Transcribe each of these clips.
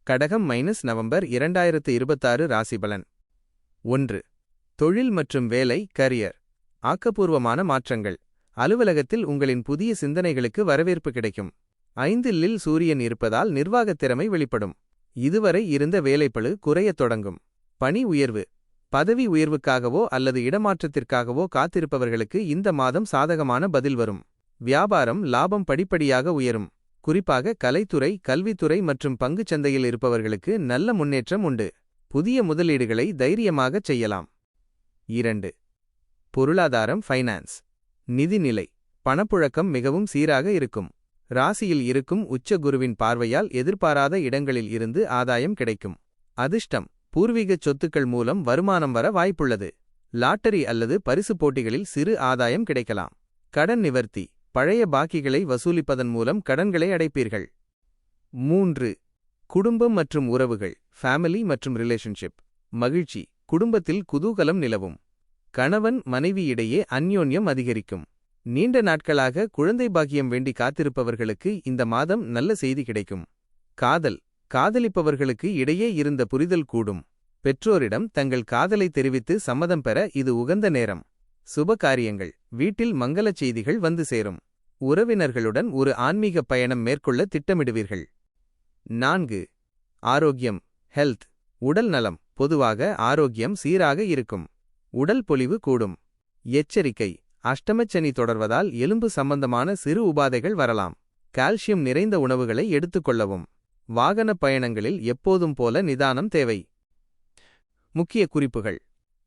கடகம் -நவம்பர் 2026 ராசிபலன். 1. தொழில் மற்றும் வேலை கரியர். ஆக்கப்பூர்வமான மாற்றங்கள். அலுவலகத்தில் உங்களின் புதிய சிந்தனைகளுக்கு வரவேற்பு கிடைக்கும். 5 சூரியன் இருப்பதால் நிர்வாகத் திறமை வெளிப்படும். இதுவரை இருந்த வேலைப்பளு குறையத் தொடங்கும். பணி உயர்வு. பதவி உயர்வுக்காகவோ அல்லது இடமாற்றத்திற்காகவோ காத்திருப்பவர்களுக்கு இந்த மாதம் சாதகமான பதில் வரும். வியாபாரம் லாபம் படிப்படியாக உயரும். குறிப்பாக கலைத்துறை, கல்வித்துறை மற்றும் பங்குச் சந்தையில் இருப்பவர்களுக்கு நல்ல முன்னேற்றம் உண்டு. புதிய முதலீடுகளை தைரியமாகச் செய்யலாம். 2. பொருளாதாரம் ஃபைனான்ஸ். நிதிநிலை. பணப்புழக்கம் மிகவும் சீராக இருக்கும். ராசியில் இருக்கும் உச்ச குருவின் பார்வையால் எதிர்பாராத இடங்களில் இருந்து ஆதாயம் கிடைக்கும். அதிர்ஷ்டம். பூர்வீகச் சொத்துக்கள் மூலம் வருமானம் வர வாய்ப்புள்ளது. லாட்டரி அல்லது பரிசு போட்டிகளில் சிறு ஆதாயம் கிடைக்கலாம். கடன் நிவர்த்தி. பழைய பாக்கிகளை வசூலிப்பதன் மூலம் கடன்களை அடைப்பீர்கள். 3. குடும்பம் மற்றும் உறவுகள் ஃபேமிலி மற்றும் ரிலேஷன்ஷிப். மகிழ்ச்சி. குடும்பத்தில் குதூகலம் நிலவும். கணவன் மனைவி இடையே அந்யோன்யம் அதிகரிக்கும். நீண்ட நாட்களாக குழந்தை பாக்கியம் வேண்டி காத்திருப்பவர்களுக்கு இந்த மாதம் நல்ல செய்தி கிடைக்கும். காதல். காதலிப்பவர்களுக்கு இடையே இருந்த புரிதல் கூடும். பெற்றோரிடம் தங்கள் காதலை தெரிவித்து சம்மதம் பெற இது உகந்த நேரம். சுப காரியங்கள். வீட்டில் மங்களச் செய்திகள் வந்து சேரும். உறவினர்களுடன் ஒரு ஆன்மீக பயணம் மேற்கொள்ள திட்டமிடுவீர்கள். 4. ஆரோக்கியம் ஹெல்த். உடல் நலம். பொதுவாக ஆரோக்கியம் சீராக இருக்கும். உடல் பொலிவு கூடும். எச்சரிக்கை. அஷ்டமச்சனி தொடர்வதால் எலும்பு சம்பந்தமான சிறு உபாதைகள் வரலாம். கால்சியம் நிறைந்த உணவுகளை எடுத்துக்கொள்ளவும். வாகன பயணங்களில் எப்போதும் போல நிதானம் தேவை. முக்கிய குறிப்புகள்.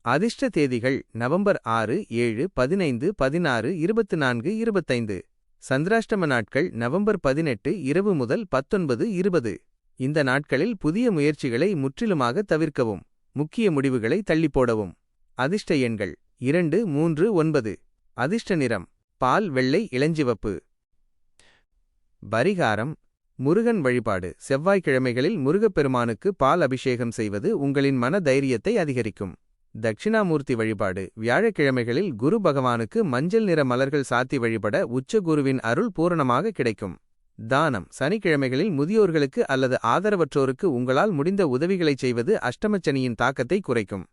அதிர்ஷ்ட தேதிகள் நவம்பர் 6, 7, 15, 16, 24, 25. சந்திராஷ்டம நாட்கள் நவம்பர் 18 இரவு முதல் 19, 20. இந்த நாட்களில் புதிய முயற்சிகளை முற்றிலுமாக தவிர்க்கவும். முக்கிய முடிவுகளை தள்ளிப்போடவும். அதிர்ஷ்ட எண்கள் 2, 3, 9. அதிர்ஷ்ட நிறம் பால் வெள்ளை இளஞ்சிவப்பு. பரிகாரம். முருகன் வழிபாடு. செவ்வாய்க்கிழமைகளில் முருகப்பெருமானுக்கு பால் அபிஷேகம் செய்வது உங்களின் மன தைரியத்தை அதிகரிக்கும். தட்சிணாமூர்த்தி வழிபாடு. வியாழக்கிழமைகளில் குரு பகவானுக்கு மஞ்சள் நிற மலர்கள் சாத்தி வழிபட உச்ச குருவின் அருள் பூரணமாக கிடைக்கும். தானம். சனிக்கிழமைகளில் முதியோர்களுக்கு அல்லது ஆதரவற்றோருக்கு உங்களால் முடிந்த உதவிகளைச் செய்வது அஷ்டமச்சனியின் தாக்கத்தை குறைக்கும்.